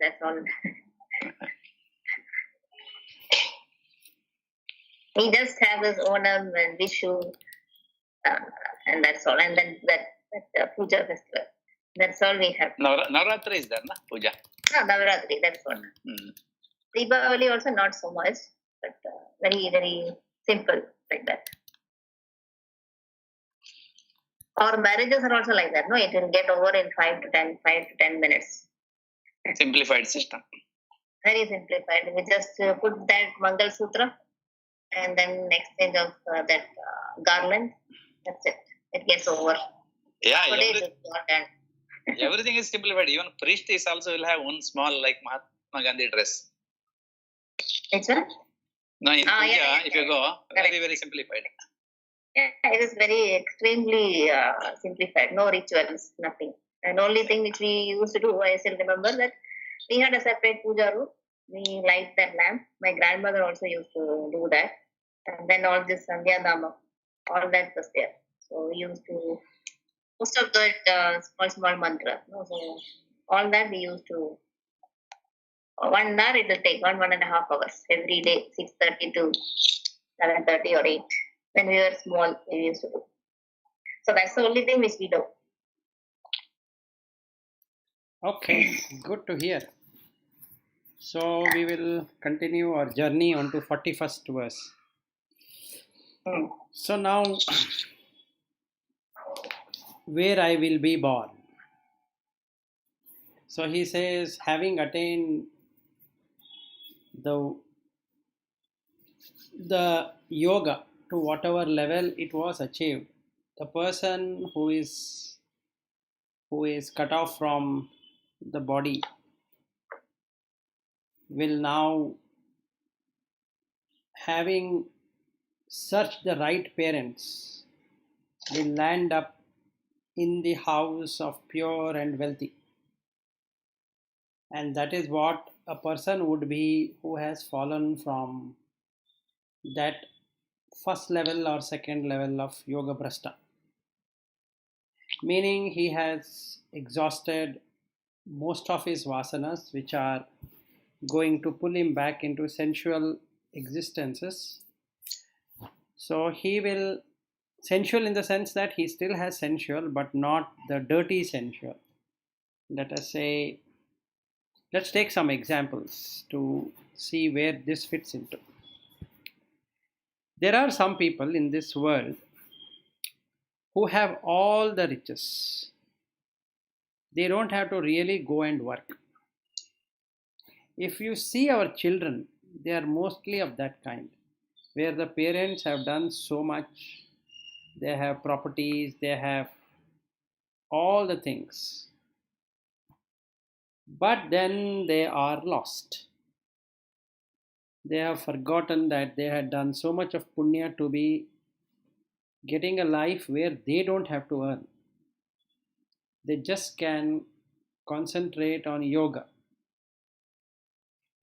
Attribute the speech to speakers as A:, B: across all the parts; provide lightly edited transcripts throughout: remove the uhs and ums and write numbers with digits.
A: That's all. We just have this Onam and Vishu, and that's all. And then that puja festival. That's all we have.
B: Navaratri is there, na? Puja.
A: No, Navaratri, that's all. Deepavali also not so much, but very, very simple like that. Our marriages are also like that, no? It will get over in 5 to 10 minutes.
B: Simplified system.
A: Very simplified. We just put that Mangal Sutra and then exchange of that garland. That's it. It gets over.
B: Yeah,
A: Today
B: everything is simplified. Even priest is also will have one small like Mahatma Gandhi dress.
A: Which one?
B: No, in puja, if you go, very, very simplified.
A: Yeah, it is very extremely simplified. No rituals, nothing. And only thing which we used to do, I still remember that we had a separate puja room. We light that lamp. My grandmother also used to do that. And then all this Sandhya Dhamma, all that was there. So we used to, most of that small mantra. No? So all that we used to, 1 hour it will take, 1.5 hours every day, 6:30 to 7:30 or 8. When we were small, we used to do. So that's the only thing which we do.
C: Okay, good to hear. So we will continue our journey on to 41st verse. So now, where I will be born. So he says, having attained the yoga to whatever level it was achieved, the person who is cut off from the body will now, having searched the right parents, will land up in the house of pure and wealthy. And that is what a person would be who has fallen from that first level or second level of yoga brashta. Meaning he has exhausted most of his vasanas, which are going to pull him back into sensual existences. So he will, sensual in the sense that he still has sensual, but not the dirty sensual. Let us say, let's take some examples to see where this fits into. There are some people in this world who have all the riches. They don't have to really go and work. If you see our children, they are mostly of that kind, where the parents have done so much. They have properties, they have all the things. But then they are lost. They have forgotten that they had done so much of punya to be getting a life where they don't have to earn. They just can concentrate on yoga.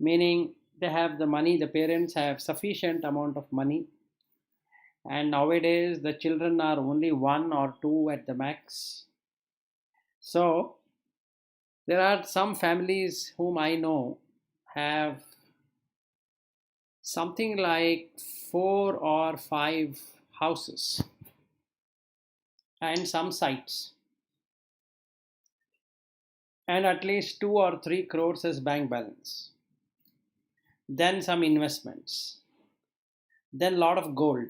C: Meaning they have the money, the parents have sufficient amount of money. And nowadays the children are only 1 or 2 at the max. So there are some families whom I know have something like 4 or 5 houses and some sites, and at least 2 or 3 crores as bank balance, then some investments, then lot of gold,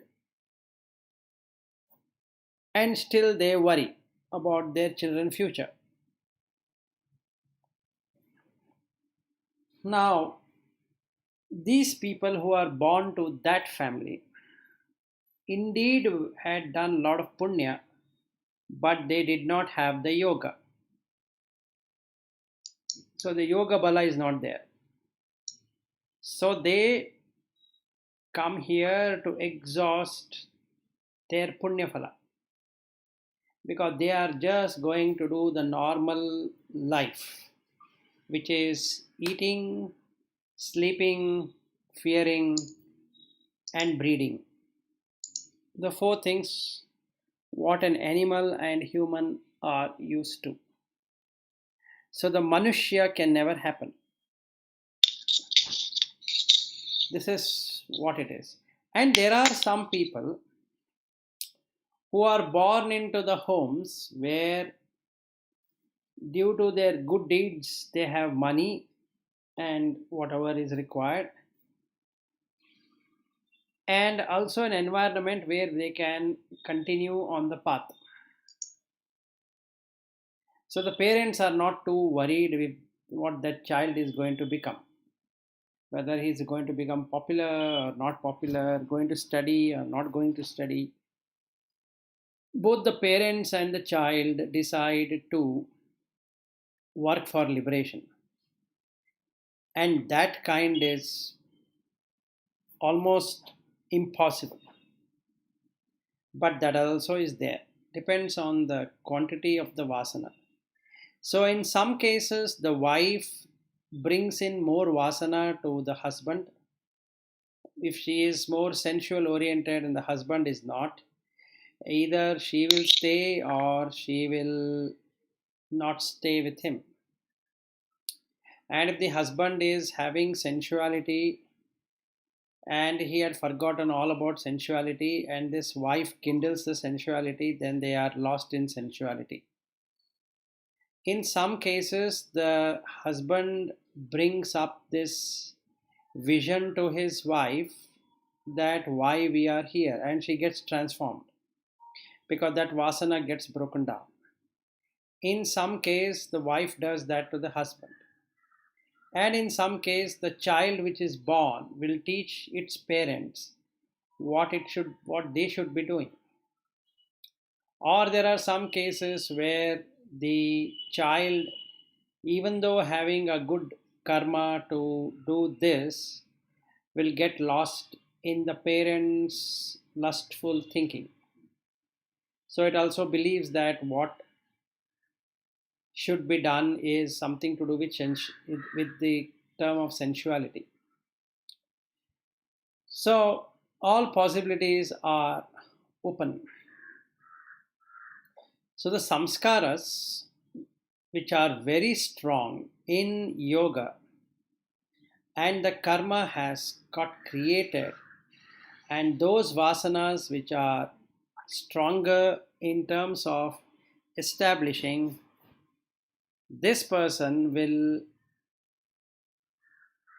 C: and still they worry about their children's future. Now, these people who are born to that family indeed had done a lot of punya, but they did not have the yoga. So the yoga bala is not there. So they come here to exhaust their punya phala, because they are just going to do the normal life, which is eating, sleeping, fearing, and breeding. The 4 things what an animal and human are used to. So the manushya can never happen. This is what it is. And there are some people who are born into the homes where, due to their good deeds, they have money and whatever is required, and also an environment where they can continue on the path. So the parents are not too worried with what that child is going to become, whether he is going to become popular or not popular, going to study or not going to study. Both the parents and the child decide to work for liberation, and that kind is almost impossible, but that also is there, depends on the quantity of the vasana. So in some cases the wife brings in more vasana to the husband. If she is more sensual oriented and the husband is not, either she will stay or she will not stay with him. And if the husband is having sensuality and he had forgotten all about sensuality, and this wife kindles the sensuality, then they are lost in sensuality. In some cases, the husband brings up this vision to his wife that why we are here, and she gets transformed because that vasana gets broken down. In some case, the wife does that to the husband. And in some case, the child which is born will teach its parents what they should be doing. Or there are some cases where the child, even though having a good karma to do this, will get lost in the parents' lustful thinking. So it also believes that what should be done is something to do with the term of sensuality. So all possibilities are open. So the samskaras, which are very strong in yoga, and the karma has got created, and those vasanas which are stronger in terms of establishing, this person will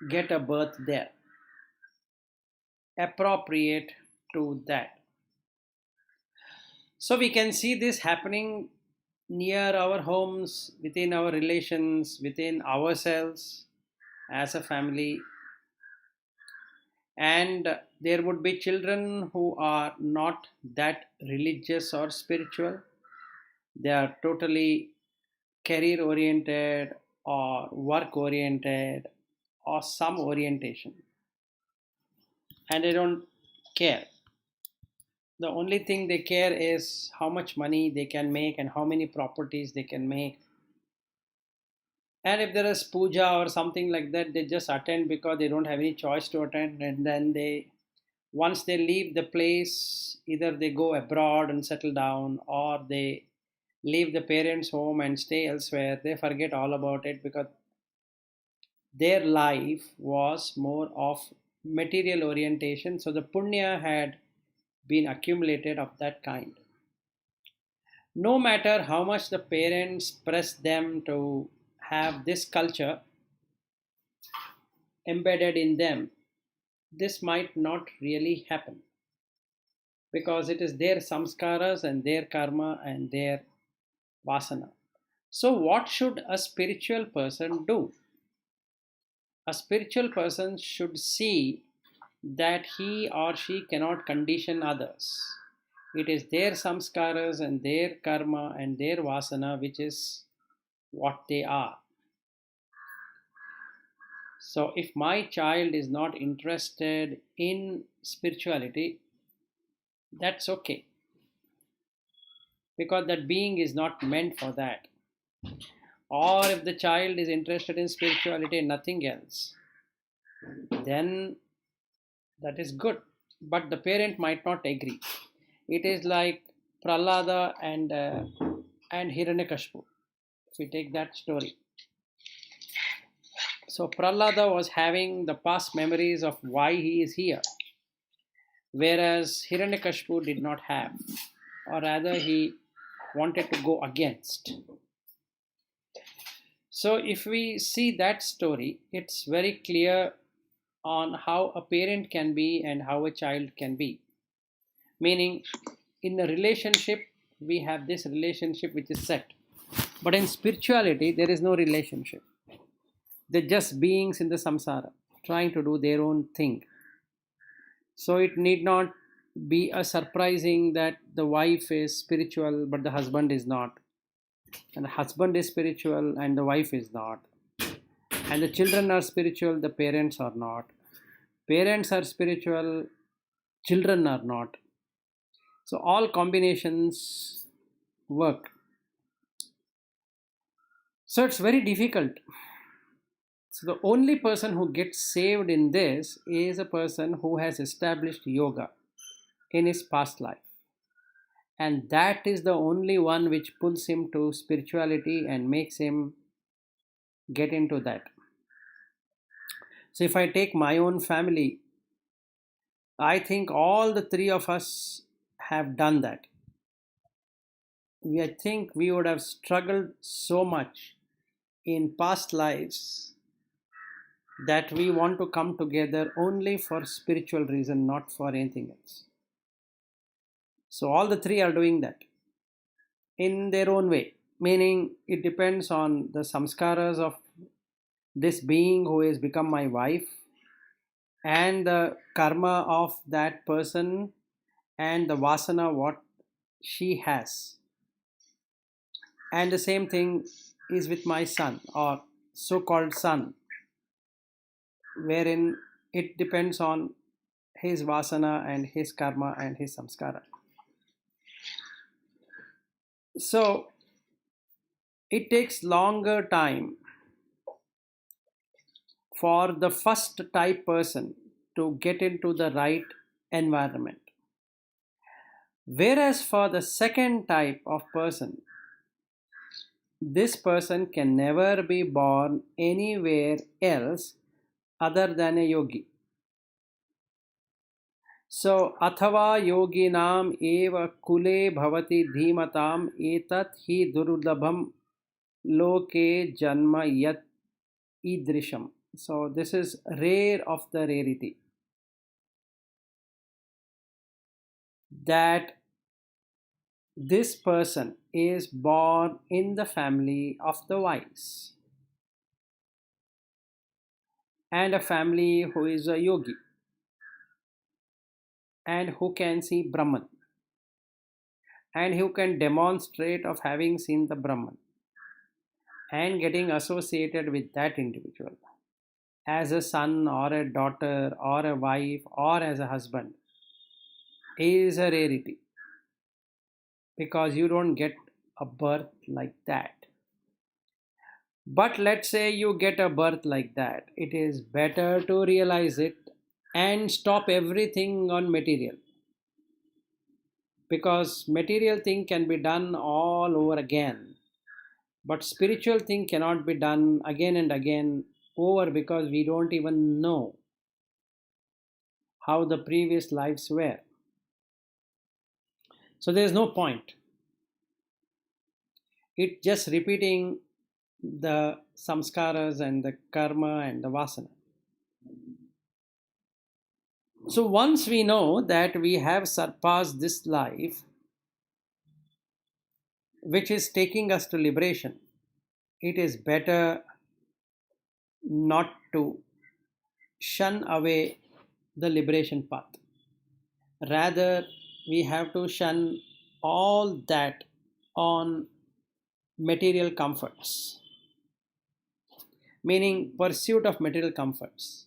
C: get a birth there, appropriate to that. So we can see this happening near our homes, within our relations, within ourselves as a family. And there would be children who are not that religious or spiritual. They are totally career oriented or work oriented or some orientation, and they don't care. The only thing they care is how much money they can make and how many properties they can make. And if there is puja or something like that, they just attend because they don't have any choice to attend. And then once they leave the place, either they go abroad and settle down, or they leave the parents' home and stay elsewhere. They forget all about it because their life was more of material orientation. So the punya had been accumulated of that kind. No matter how much the parents press them to have this culture embedded in them, this might not really happen because it is their samskaras and their karma and their vasana. So, what should a spiritual person do? A spiritual person should see that he or she cannot condition others. It is their samskaras and their karma and their vasana which is what they are. So, if my child is not interested in spirituality, that's okay, because that being is not meant for that. Or if the child is interested in spirituality and nothing else, then that is good. But the parent might not agree. It is like Prahlada and Hiranyakashipu. If we take that story, So Prahlada was having the past memories of why he is here, whereas Hiranyakashipu did not have, or rather he wanted to go against. So if we see that story, it's very clear on how a parent can be and how a child can be. Meaning, in a relationship, we have this relationship which is set. But in spirituality, there is no relationship. They're just beings in the samsara, trying to do their own thing. So it need not be a surprising that the wife is spiritual but the husband is not, and the husband is spiritual and the wife is not, and the children are spiritual, the parents are not, parents are spiritual, children are not. So all combinations work. So it's very difficult. So the only person who gets saved in this is a person who has established yoga in his past life. And that is the only one which pulls him to spirituality and makes him get into that. So if I take my own family, I think all the three of us have done that. I think we would have struggled so much in past lives that we want to come together only for spiritual reason, not for anything else. So all the three are doing that in their own way, meaning it depends on the samskaras of this being who has become my wife and the karma of that person and the vasana what she has. And the same thing is with my son or so-called son, wherein it depends on his vasana and his karma and his samskara. So it takes longer time for the first type person to get into the right environment. Whereas for the second type of person, this person can never be born anywhere else other than a yogi. So, athava yoginam eva kule bhavati dhimatam etat hi durlabham loke janma yat idrisham. So, this is rare of the rarity. That this person is born in the family of the wise and a family who is a yogi and who can see Brahman and who can demonstrate of having seen the Brahman and getting associated with that individual as a son or a daughter or a wife or as a husband is a rarity, because you don't get a birth like that. But let's say you get a birth like that, it is better to realize it and stop everything on material, because material thing can be done all over again, but spiritual thing cannot be done again and again over, because we don't even know how the previous lives were. So there is no point. It just repeating the samskaras and the karma and the vasana. So once we know that we have surpassed this life, which is taking us to liberation, it is better not to shun away the liberation path. Rather, we have to shun all that on material comforts, meaning pursuit of material comforts.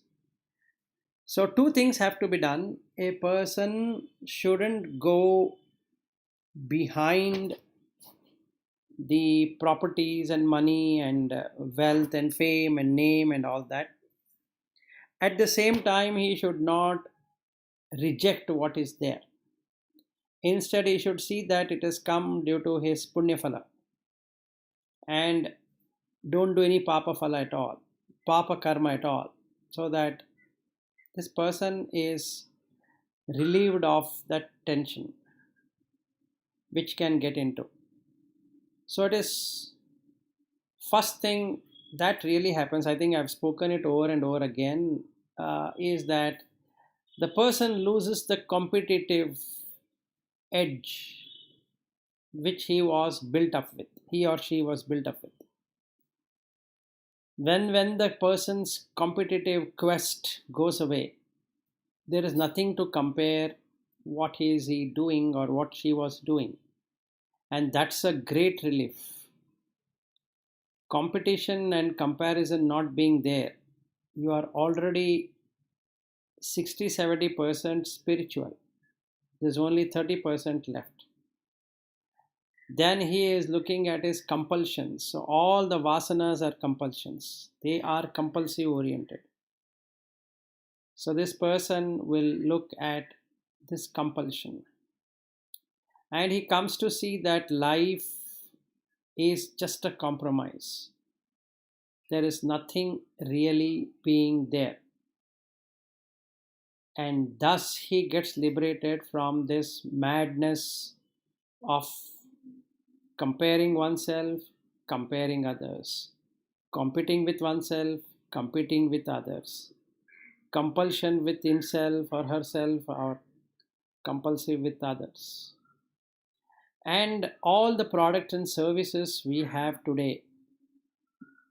C: So two things have to be done. A person shouldn't go behind the properties and money and wealth and fame and name and all that. At the same time, he should not reject what is there. Instead, he should see that it has come due to his punya phala and don't do any papa phala at all. papa karma at all, so that this person is relieved of that tension which can get into. So it is first thing that really happens. I think I've spoken it over and over again, is that the person loses the competitive edge which he was built up with, he or she was built up with. When the person's competitive quest goes away, there is nothing to compare what is he doing or what she was doing, and that's a great relief. Competition and comparison not being there, you are already 60-70% spiritual. There's only 30% left. Then he is looking at his compulsions. So all the vasanas are compulsions. They are compulsive oriented. So this person will look at this compulsion. And he comes to see that life is just a compromise. There is nothing really being there. And thus he gets liberated from this madness of comparing oneself, comparing others, competing with oneself, competing with others, compulsion with himself or herself, or compulsive with others. And all the products and services we have today,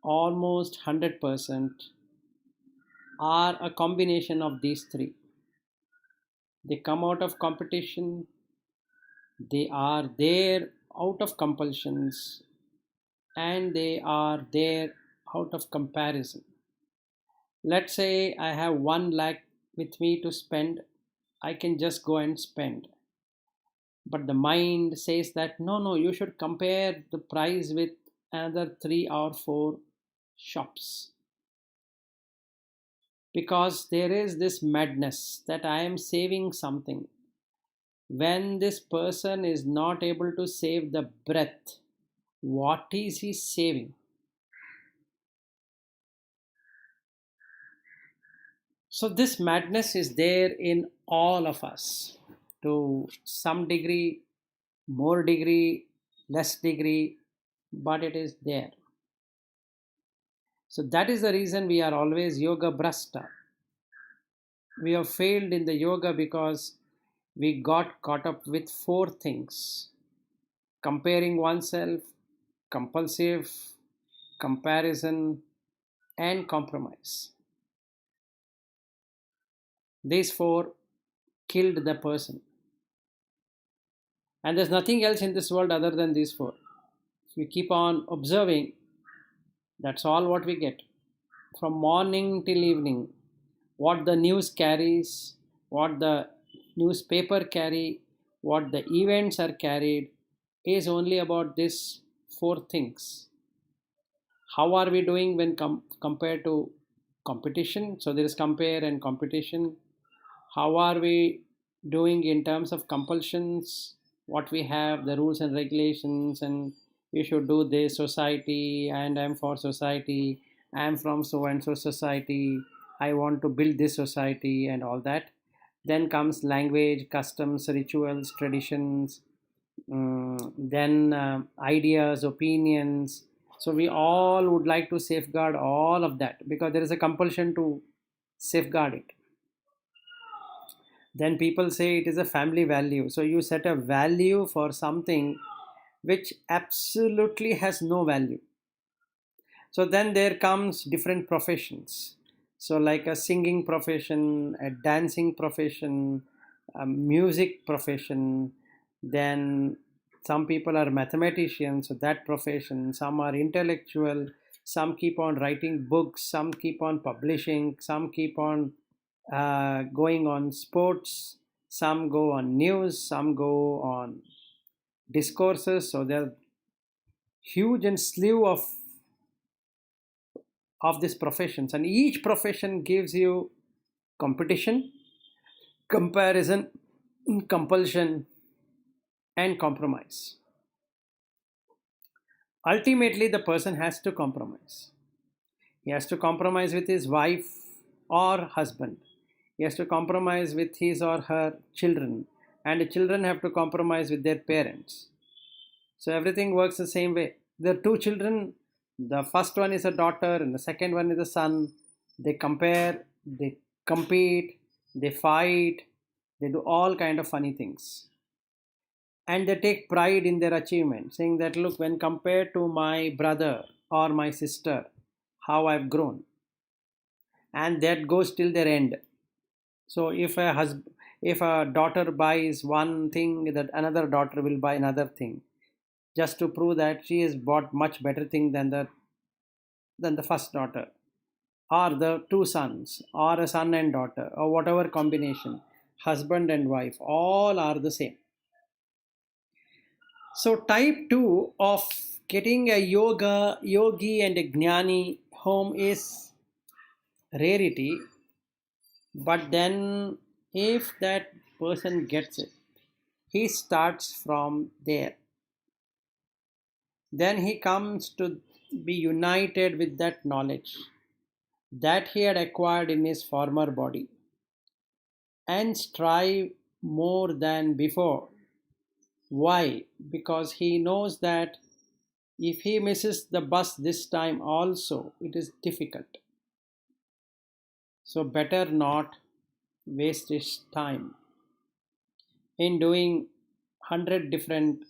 C: almost 100%, are a combination of these three. They come out of competition, they are there out of compulsions, and they are there out of comparison. Let's say I have 1 lakh with me to spend, I can just go and spend. But the mind says that no, you should compare the price with another 3 or 4 shops. Because there is this madness that I am saving something. When this person is not able to save the breath, what is he saving? So this madness is there in all of us, to some degree, more degree, less degree, but it is there. So that is the reason we are always yoga brasta. We have failed in the yoga because we got caught up with 4 things: comparing oneself, compulsive, comparison, and compromise. These 4 killed the person. And there's nothing else in this world other than these 4. If we keep on observing, that's all what we get. From morning till evening, what the news carries, what the newspaper carry, what the events are carried, is only about these 4 things. How are we doing when compared to competition? So there is compare and competition. How are we doing in terms of compulsions? What we have, the rules and regulations, and you should do this, society, and I'm for society, I'm from so and so society, I want to build this society, and all that. Then comes language, customs, rituals, traditions, then ideas, opinions. So we all would like to safeguard all of that because there is a compulsion to safeguard it. Then people say it is a family value. So you set a value for something which absolutely has no value. So then there comes different professions. So like a singing profession, a dancing profession, a music profession. Then some people are mathematicians, so that profession. Some are intellectual. Some keep on writing books. Some keep on publishing. Some keep on going on sports. Some go on news. Some go on discourses. So there are huge and slew of these professions, and each profession gives you competition, comparison, compulsion, and compromise. Ultimately, the person has to compromise. He has to compromise with his wife or husband. He has to compromise with his or her children. And the children have to compromise with their parents. So everything works the same way. There are two children. The first one is a daughter and the second one is a son. They compare, they compete, they fight, they do all kind of funny things. And they take pride in their achievement, saying that, look, when compared to my brother or my sister, how I've grown. And that goes till their end. So if a daughter buys one thing, that another daughter will buy another thing, just to prove that she has bought much better thing than the first daughter, or the two sons, or a son and daughter, or whatever combination, husband and wife, all are the same. So type 2 of getting a yogi and a jnani home is rarity, but then if that person gets it, he starts from there. Then he comes to be united with that knowledge that he had acquired in his former body and strive more than before. Why? Because he knows that if he misses the bus this time also, it is difficult. So better not waste his time in doing 100 different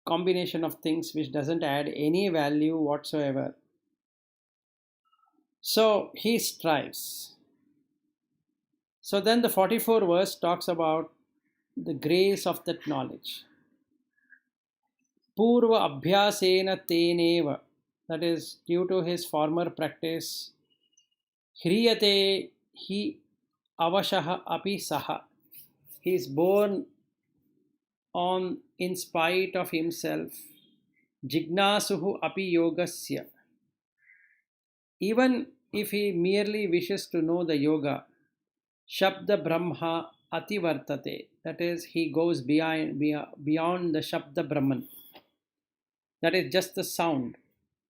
C: combination of things which doesn't add any value whatsoever. So he strives. So then the 44th verse talks about the grace of that knowledge. Purva abhyasena teneva, that is due to his former practice. Hriyate hi avashaha api saha. He is born on in spite of himself. Jignasuhu api yogasya. Even if he merely wishes to know the yoga, Shabda Brahma Ativartate, that is, he goes beyond the Shabda Brahman. That is just the sound.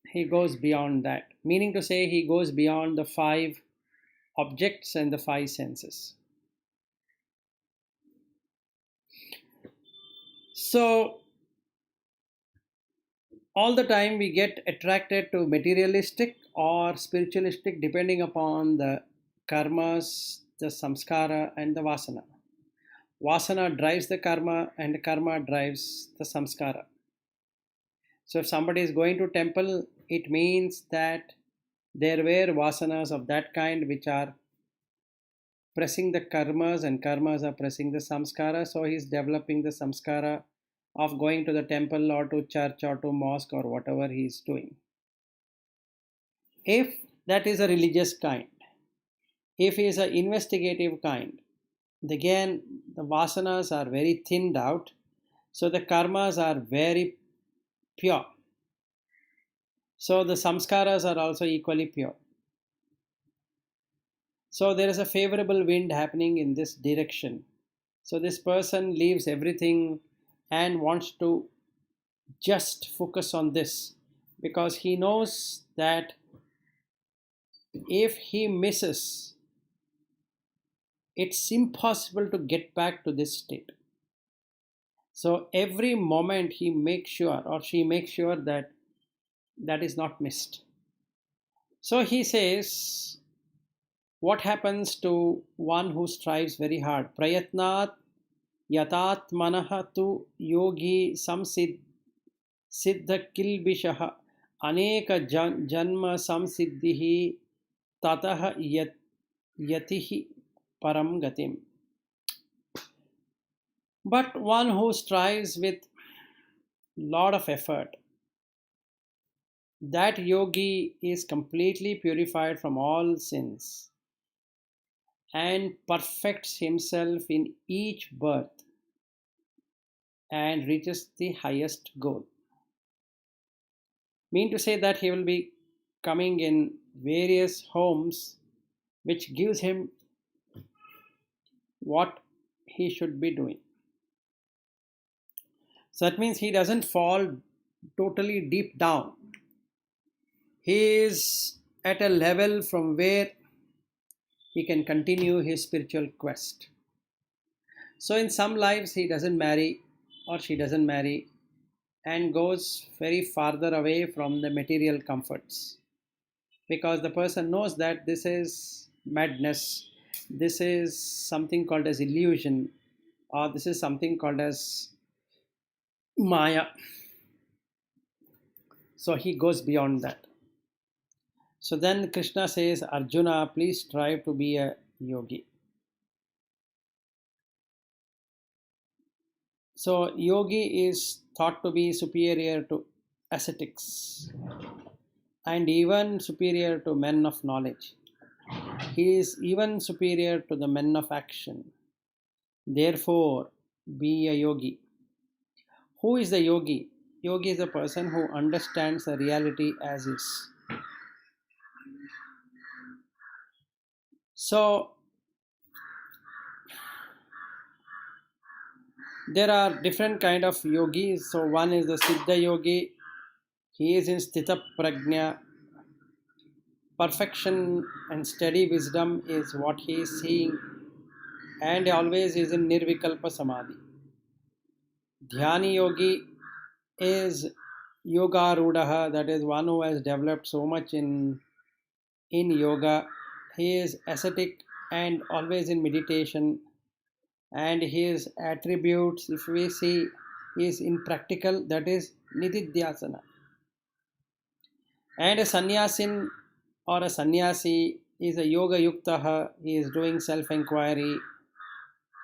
C: He goes beyond that. Meaning to say, he goes beyond the 5 objects and the 5 senses. So, all the time we get attracted to materialistic or spiritualistic depending upon the karmas, the samskara and the vasana. Vasana drives the karma and karma drives the samskara. So if somebody is going to temple, it means that there were vasanas of that kind which are pressing the karmas and karmas are pressing the samskara. So he is developing the samskara of going to the temple or to church or to mosque or whatever he is doing. If that is a religious kind, if he is an investigative kind, again the vasanas are very thinned out, so the karmas are very pure. So the samskaras are also equally pure. So there is a favorable wind happening in this direction. So this person leaves everything and wants to just focus on this, because he knows that if he misses, it's impossible to get back to this state. So every moment he makes sure or she makes sure that that is not missed. So he says, what happens to one who strives very hard? Prayatnat yatatmanaha tu yogi samsiddha kilbishaha aneka janma samsiddhihi tatah yatihi param gatim. But one who strives with lot of effort, that yogi is completely purified from all sins and perfects himself in each birth and reaches the highest goal. Mean to say that he will be coming in various homes which gives him what he should be doing. So that means he doesn't fall totally deep down. he is at a level from where he can continue his spiritual quest. So in some lives he doesn't marry or she doesn't marry and goes very farther away from the material comforts, because the person knows that this is madness, this is something called as illusion, or this is something called as maya. So he goes beyond that. So then Krishna says, Arjuna, please strive to be a yogi. So yogi is thought to be superior to ascetics and even superior to men of knowledge. He is even superior to the men of action. Therefore, be a yogi. Who is the yogi? Yogi is a person who understands the reality as is. So, there are different kind of yogis. So, one is the Siddha yogi. He is in Sthita Prajna. Perfection and steady wisdom is what he is seeing, and always is in Nirvikalpa Samadhi. Dhyani yogi is yoga rudaha, that is one who has developed so much in yoga. He is ascetic and always in meditation, and his attributes, if we see, is in practical, that is nididhyasana. And a sannyasin or a sannyasi is a yoga yuktaha. He is doing self-inquiry,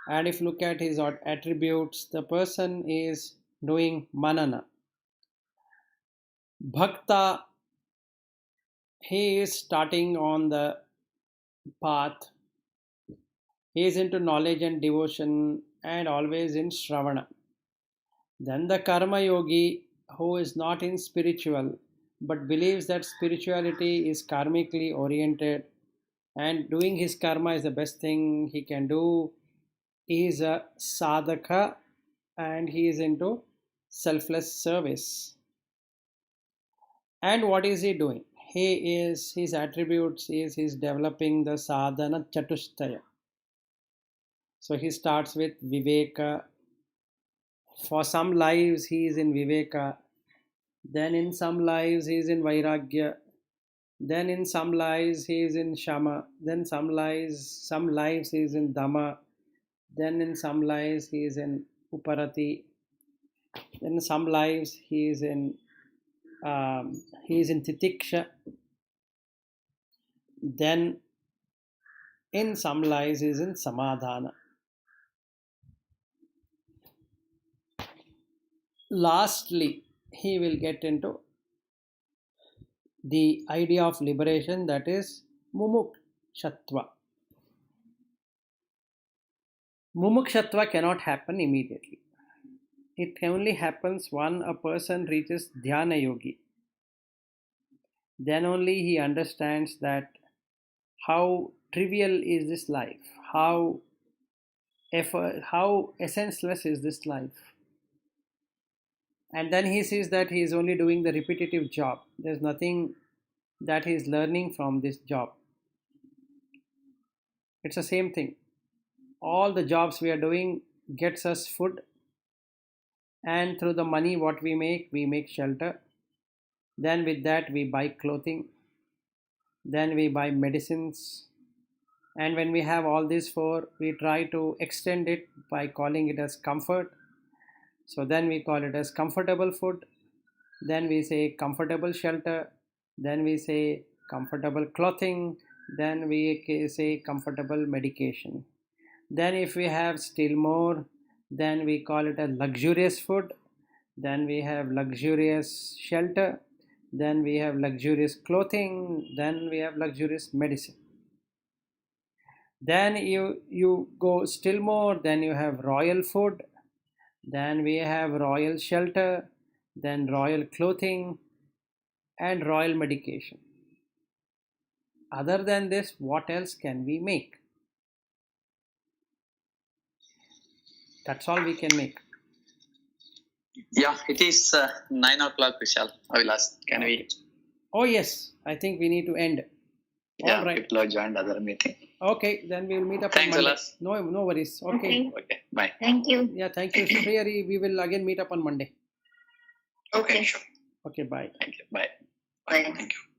C: and if you look at his attributes, the person is doing manana. Bhakta, he is starting on the path. He is into knowledge and devotion and always in Shravana. Then the Karma Yogi, who is not in spiritual but believes that spirituality is karmically oriented and doing his karma is the best thing he can do. He is a sadhaka and he is into selfless service. And what is he doing? His attributes is he's developing the sadhana chatushtaya. So he starts with viveka. For some lives he is in viveka, then in some lives he is in vairagya, then in some lives he is in shama, then some lives he is in dhamma, then in some lives he is in uparati, then in some lives he is in titiksha, then in some lives he is in samadhana. Lastly, he will get into the idea of liberation, that is mumukshatva. Mumukshatva cannot happen immediately. It only happens when a person reaches Dhyana yogi. Then only he understands that how trivial is this life, how essenceless is this life. And then he sees that he is only doing the repetitive job. There's nothing that he is learning from this job. It's the same thing. All the jobs we are doing gets us food, and through the money what we make shelter. Then with that we buy clothing. Then we buy medicines. And when we have all these four, we try to extend it by calling it as comfort. So then we call it as comfortable food. Then we say comfortable shelter. Then we say comfortable clothing. Then we say comfortable medication. Then if we have still more, then we call it a luxurious food. Then we have luxurious shelter. Then we have luxurious clothing. Then we have luxurious medicine. Then you go still more, then you have royal food. Then we have royal shelter, then royal clothing, and royal medication. Other than this, what else can we make? That's all we can make.
B: Yeah, it is 9 o'clock, Vishal. I will ask. Can we
C: Oh yes, I think we need to end.
D: Yeah,
C: All right.
D: people have joined other meeting.
C: Okay, then we will meet up
D: Thanks a
C: on Monday.
D: lot.
C: No worries. Okay.
D: Okay, bye.
A: Thank you.
C: Yeah, thank you, Sriyari. We will again meet up on Monday.
D: Okay, sure.
C: Okay, bye.
D: Thank you. Bye.
A: Bye.
D: Thank you.